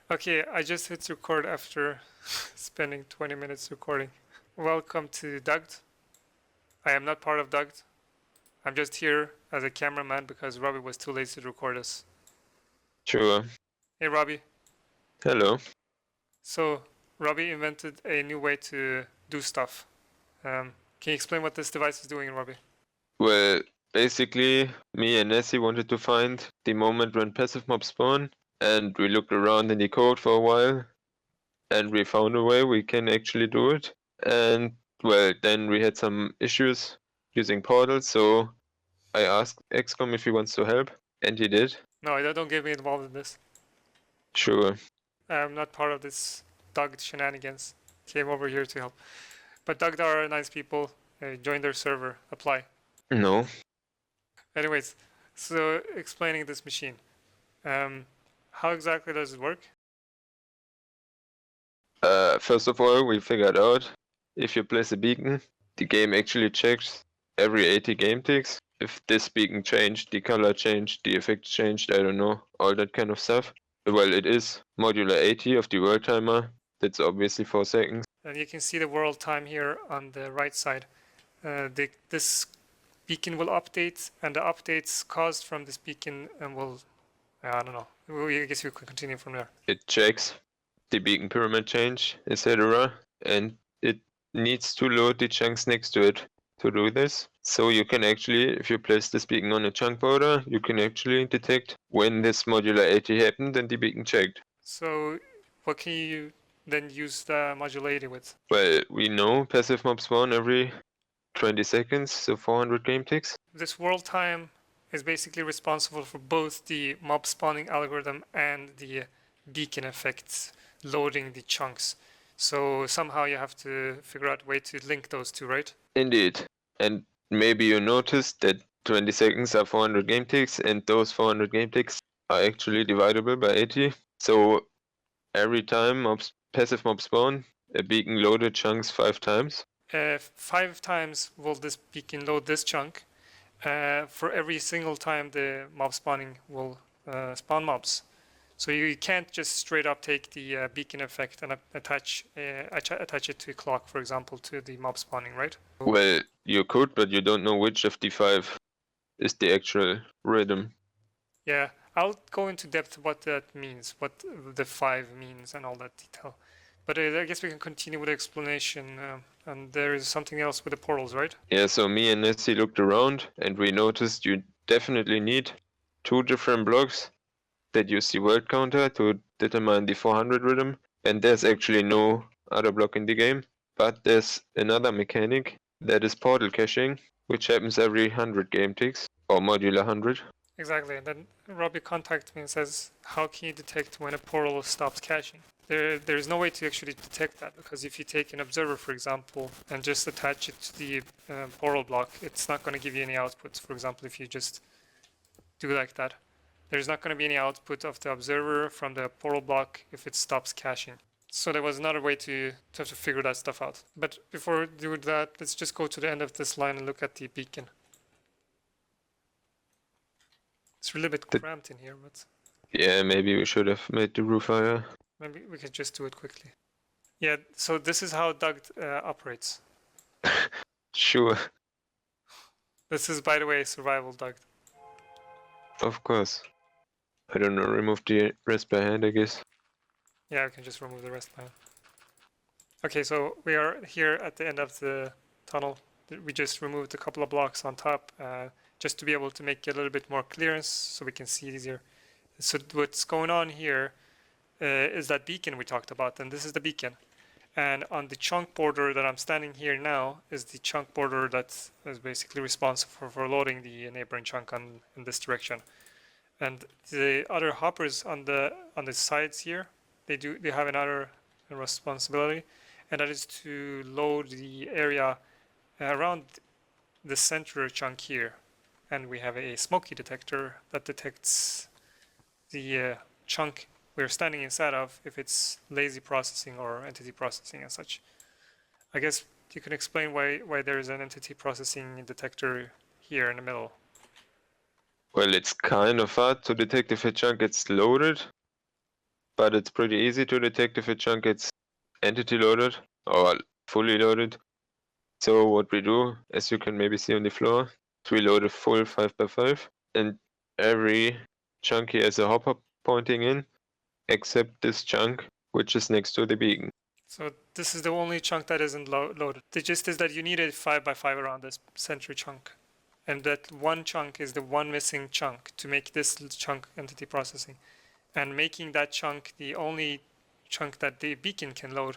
Okay, I just hit record after spending 20 minutes recording. Welcome to Dugged. I am not part of Dugged. I'm just here as a cameraman because Robbie was too lazy to record us. Sure. Hey Robbie. Hello. So, Robbie invented a new way to do stuff. Can you explain what this device is doing, Robbie? Well, basically, me and Nessie wanted to find the moment when passive mobs spawn, and we looked around in the code for a while, and we found a way we can actually do it. And, well, then we had some issues using portals, so I asked XCOM if he wants to help, and he did. No, don't get me involved in this. Sure. I'm not part of this Dugged shenanigans. Came over here to help. But Dugged are nice people. Join their server. Apply. No. Anyways, so explaining this machine. How exactly does it work? First of all, we figured out if you place a beacon, the game actually checks every 80 game ticks. If this beacon changed, the color changed, the effect changed, I don't know, all that kind of stuff. Well, it is modular 80 of the world timer. That's obviously 4 seconds. And you can see the world time here on the right side. This beacon will update, and the updates caused from this beacon will, I don't know. I guess we could continue from there. It checks the beacon pyramid change, etc. And it needs to load the chunks next to it to do this. So you can actually, if you place this beacon on a chunk border, you can actually detect when this modular 80 happened and the beacon checked. So what can you then use the modularity with? Well, we know passive mob spawn every 20 seconds, so 400 game ticks. This world time is basically responsible for both the mob spawning algorithm and the beacon effects loading the chunks. So somehow you have to figure out a way to link those two, right? Indeed. And maybe you noticed that 20 seconds are 400 game ticks, and those 400 game ticks are actually dividable by 80. So every time passive mob spawn, a beacon loaded chunks 5 times. 5 times will this beacon load this chunk. For every single time the mob spawning will spawn mobs. So you can't just straight up take the beacon effect and attach it to a clock, for example, to the mob spawning, right? Well, you could, but you don't know which of the 5 is the actual rhythm. Yeah, I'll go into depth what that means, what the 5 means and all that detail. But I guess we can continue with the explanation. And there is something else with the portals, right? Yeah, so me and Nessie looked around and we noticed you definitely need 2 different blocks that use the word counter to determine the 400 rhythm, and there's actually no other block in the game. But there's another mechanic that is portal caching, which happens every 100 game ticks, or modular 100. Exactly, and then Robbie contacts me and says, how can you detect when a portal stops caching? There's no way to actually detect that, because if you take an observer, for example, and just attach it to the portal block, it's not going to give you any outputs. For example, if you just do like that, there's not going to be any output of the observer from the portal block if it stops caching. So there was another way to have to figure that stuff out. But before we do that, let's just go to the end of this line and look at the beacon. It's a little bit cramped in here, but yeah, maybe we should have made the roof higher. Maybe we can just do it quickly. Yeah, so this is how Dugged operates. Sure. This is, by the way, survival Dugged. Of course. I don't know, remove the rest by hand, I guess. Yeah, we can just remove the rest now. Okay, so we are here at the end of the tunnel. We just removed a couple of blocks on top just to be able to make a little bit more clearance so we can see it easier. So what's going on here is that beacon we talked about, and this is the beacon. And on the chunk border that I'm standing here now is the chunk border that is basically responsible for loading the neighboring chunk in this direction. And the other hoppers on the sides here, they have another responsibility, and that is to load the area around the center chunk here. And we have a smoky detector that detects the chunk we're standing inside of if it's lazy processing or entity processing and such. I guess you can explain why there is an entity processing detector here in the middle. Well, it's kind of hard to detect if a chunk gets loaded, but it's pretty easy to detect if a chunk gets entity loaded or fully loaded. So what we do, as you can maybe see on the floor, is we load a full 5x5, and every chunk here has a hopper pointing in, except this chunk, which is next to the beacon. So this is the only chunk that isn't loaded. The gist is that you need a 5x5 around this center chunk. And that one chunk is the one missing chunk to make this chunk entity processing. And making that chunk the only chunk that the beacon can load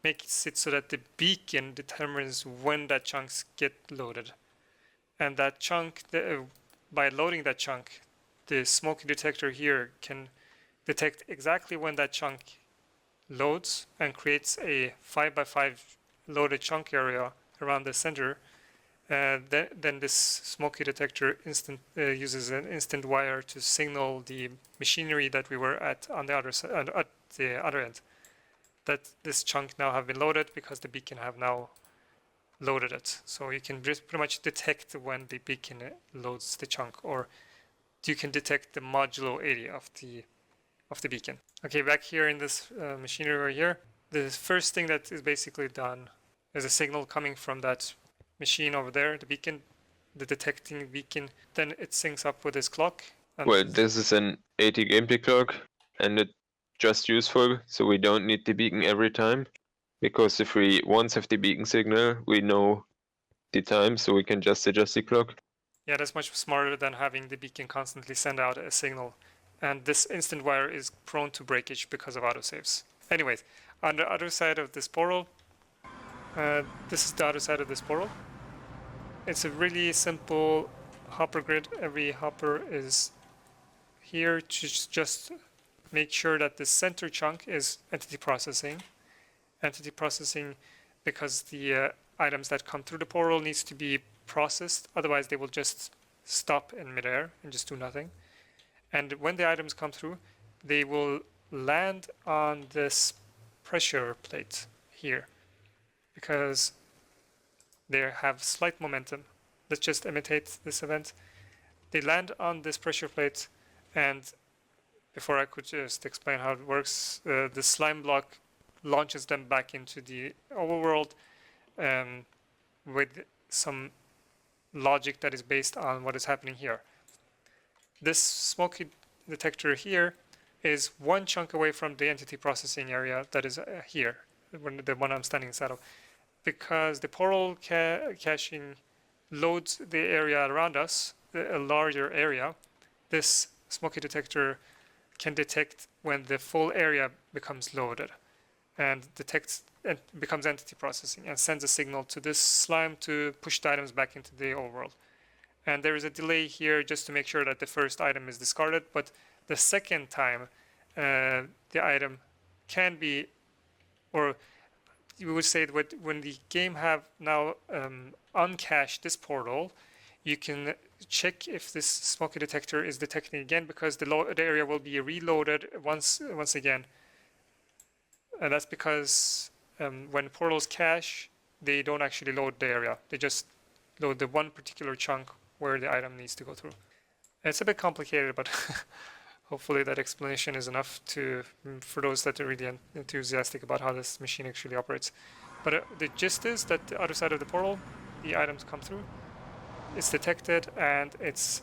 makes it so that the beacon determines when that chunks get loaded. And that chunk, by loading that chunk, the smoke detector here can detect exactly when that chunk loads and creates a 5x5 loaded chunk area around the center. Then this smoky detector uses an instant wire to signal the machinery that we were at on the at the other end that this chunk now have been loaded because the beacon have now loaded it. So you can pretty much detect when the beacon loads the chunk, or you can detect the modulo area of the beacon. Okay, back here in this machinery right here, the first thing that is basically done is a signal coming from that machine over there, the beacon, the detecting beacon. Then it syncs up with this clock. Well, this is an 80 gameplay clock, and it's just useful, so we don't need the beacon every time. Because if we once have the beacon signal, we know the time, so we can just adjust the clock. Yeah, that's much smarter than having the beacon constantly send out a signal. And this instant wire is prone to breakage because of autosaves. Anyways, on the other side of this portal, this is the other side of this portal. It's a really simple hopper grid. Every hopper is here to just make sure that the center chunk is entity processing. Entity processing because the items that come through the portal needs to be processed, otherwise they will just stop in midair and just do nothing. And when the items come through, they will land on this pressure plate here because they have slight momentum. Let's just imitate this event. They land on this pressure plate, and before I could just explain how it works, the slime block launches them back into the overworld with some logic that is based on what is happening here. This smoky detector here is one chunk away from the entity processing area that is here, the one I'm standing inside of, because the portal caching loads the area around us, a larger area. This smoky detector can detect when the full area becomes loaded and detects and becomes entity processing and sends a signal to this slime to push the items back into the overworld. And there is a delay here just to make sure that the first item is discarded, but the second time the item can be, or you would say that when the game have now uncached this portal, you can check if this smoky detector is detecting again, because the area will be reloaded once again. And that's because when portals cache, they don't actually load the area. They just load the one particular chunk where the item needs to go through. It's a bit complicated, but hopefully that explanation is enough for those that are really enthusiastic about how this machine actually operates. But the gist is that the other side of the portal, the items come through, it's detected, and it's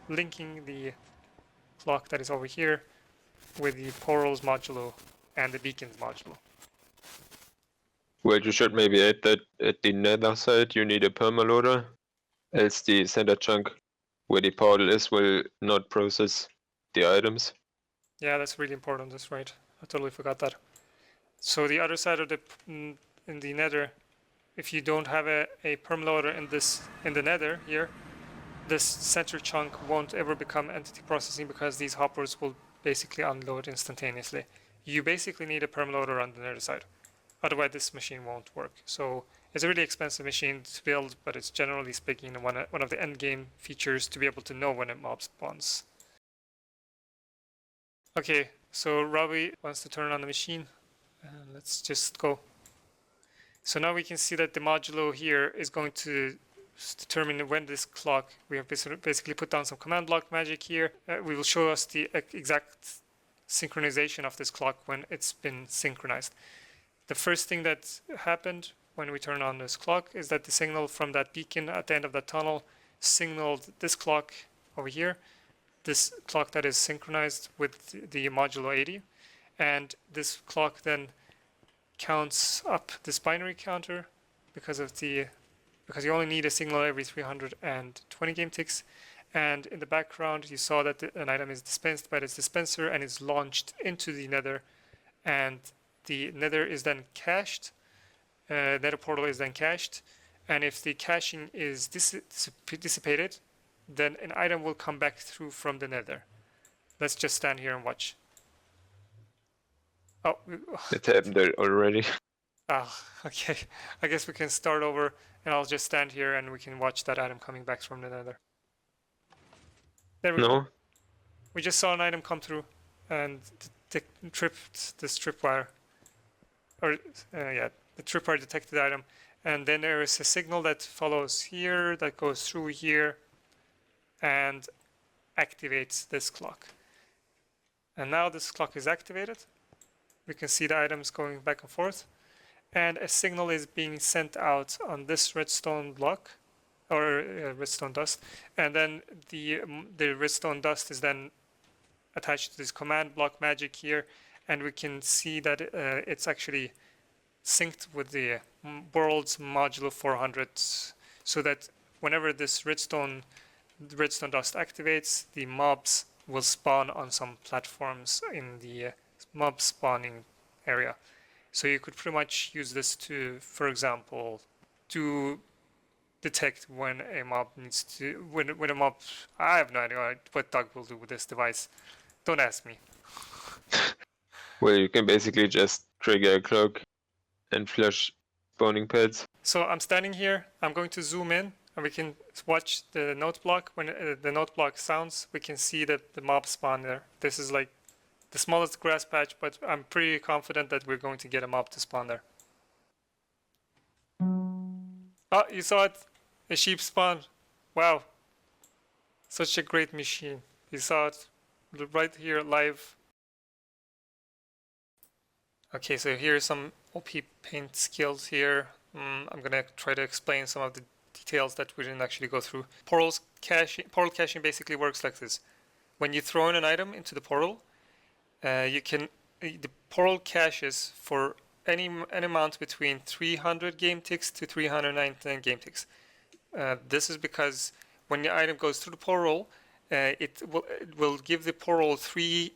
linking the clock that is over here with the portal's modulo and the beacon's modulo. Well, you should maybe add that at the nether side you need a permaloader, else the center chunk where the portal is will not process the items. Yeah, that's really important, that's right. I totally forgot that. So the other side of in the nether, if you don't have a permaloader in the nether here, this center chunk won't ever become entity processing because these hoppers will basically unload instantaneously. You basically need a permaloader on the nether side. Otherwise this machine won't work. So it's a really expensive machine to build, but it's generally speaking one of the end game features to be able to know when a mob spawns. Okay, so Robi wants to turn on the machine. Let's just go. So now we can see that the modulo here is going to determine when this clock, we have basically put down some command block magic here. We will show us the exact synchronization of this clock when it's been synchronized. The first thing that happened when we turned on this clock is that the signal from that beacon at the end of that tunnel signaled this clock over here, this clock that is synchronized with the modulo 80, and this clock then counts up this binary counter because you only need a signal every 320 game ticks. And in the background, you saw that an item is dispensed by this dispenser and is launched into the nether, and the nether is then cached. Nether portal is then cached, and if the caching is dissipated, then an item will come back through from the nether. Let's just stand here and watch. Oh, It happened already. Okay. I guess we can start over, and I'll just stand here and we can watch that item coming back from the nether. There we go. We just saw an item come through and tripped this tripwire. Or, yeah, the tripwire detected the item. And then there is a signal that follows here, that goes through here, and activates this clock. And now this clock is activated. We can see the items going back and forth. And a signal is being sent out on this redstone block, or redstone dust. And then the redstone dust is then attached to this command block magic here. And we can see that it's actually synced with the world's modulo 400, so that whenever this redstone dust activates, the mobs will spawn on some platforms in the mob spawning area. So you could pretty much use this to, for example, to detect when a mob needs to, when a mob, I have no idea what Doug will do with this device. Don't ask me. Well, you can basically just trigger a clock and flush spawning pads. So I'm standing here, I'm going to zoom in, and we can watch the note block. When the note block sounds, we can see that the mob spawn there. This is like the smallest grass patch, but I'm pretty confident that we're going to get a mob to spawn there. Oh, you saw it? A sheep spawn. Wow. Such a great machine. You saw it right here live. Okay, so here's some OP paint skills here. I'm gonna try to explain some of the details that we didn't actually go through. Portal caching basically works like this. When you throw in an item into the portal, the portal caches for any amount between 300 game ticks to 399 game ticks. This is because when the item goes through the portal, it will give the portal 3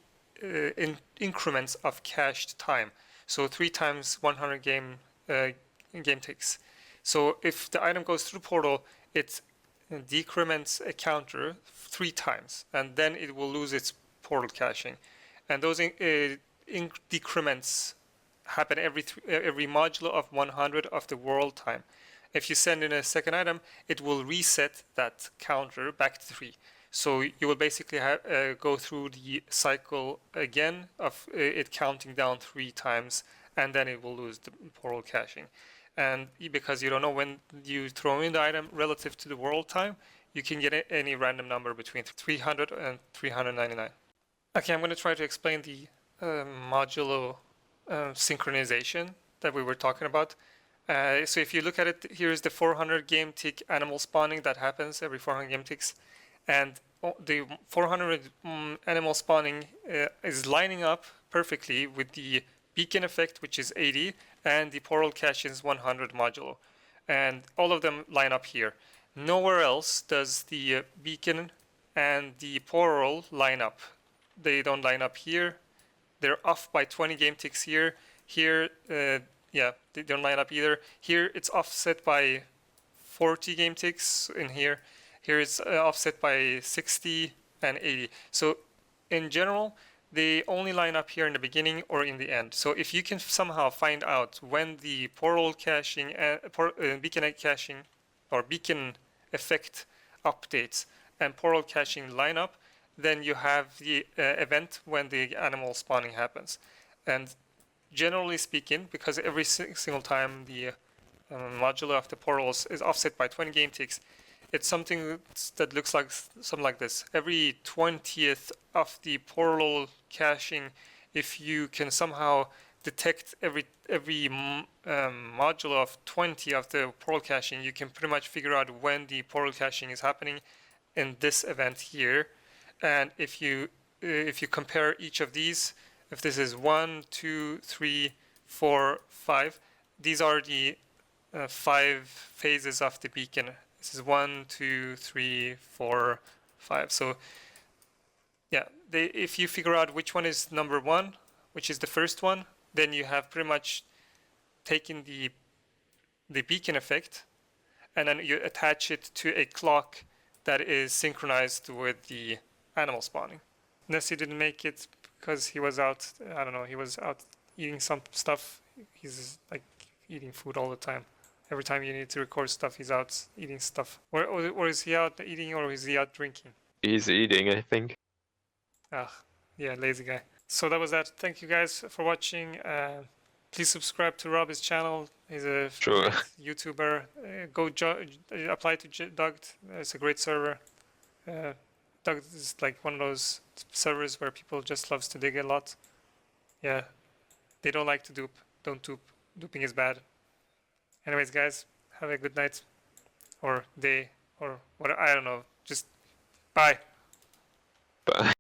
increments of cached time. So 3 times 100 game ticks. So if the item goes through the portal, it decrements a counter 3 times, and then it will lose its portal caching. And those decrements happen every modulo of 100 of the world time. If you send in a second item, it will reset that counter back to 3. So you will basically go through the cycle again of it counting down 3 times, and then it will lose the portal caching. And because you don't know when you throw in the item relative to the world time, you can get any random number between 300 and 399. Okay, I'm going to try to explain the modulo synchronization that we were talking about. So if you look at it, here's the 400 game tick animal spawning that happens every 400 game ticks. And the 400 animal spawning is lining up perfectly with the beacon effect, which is 80, and the portal caching's 100 modulo. And all of them line up here. Nowhere else does the beacon and the portal line up. They don't line up here. They're off by 20 game ticks here. Here, yeah, they don't line up either. Here it's offset by 40 game ticks in here. Here it's offset by 60 and 80. So in general, they only line up here in the beginning or in the end. So if you can somehow find out when the portal caching, beacon caching, or beacon effect updates and portal caching line up, then you have the event when the animal spawning happens. And generally speaking, because every single time the modulo of the portals is offset by 20 game ticks, It's something that looks like something like this. Every 20th of the portal caching, if you can somehow detect every module of 20 of the portal caching, you can pretty much figure out when the portal caching is happening in this event here. And if you compare each of these, if this is 1, 2, 3, 4, 5, these are the 5 phases of the beacon. This is 1, 2, 3, 4, 5. So yeah, if you figure out which one is number 1, which is the first one, then you have pretty much taken the beacon effect, and then you attach it to a clock that is synchronized with the animal spawning. Nessie didn't make it because he was out, I don't know, he was out eating some stuff. He's like eating food all the time. Every time you need to record stuff, he's out eating stuff. Or is he out eating, or is he out drinking? He's eating, I think. Ah, yeah, lazy guy. So that was that. Thank you guys for watching. Please subscribe to Robi's channel. He's a Sure. great YouTuber. Go apply to Dugged. It's a great server. Dugged is like one of those servers where people just loves to dig a lot. Yeah, they don't like to dupe. Don't dupe. Duping is bad. Anyways, guys, have a good night or day or what, I don't know. Just bye. Bye.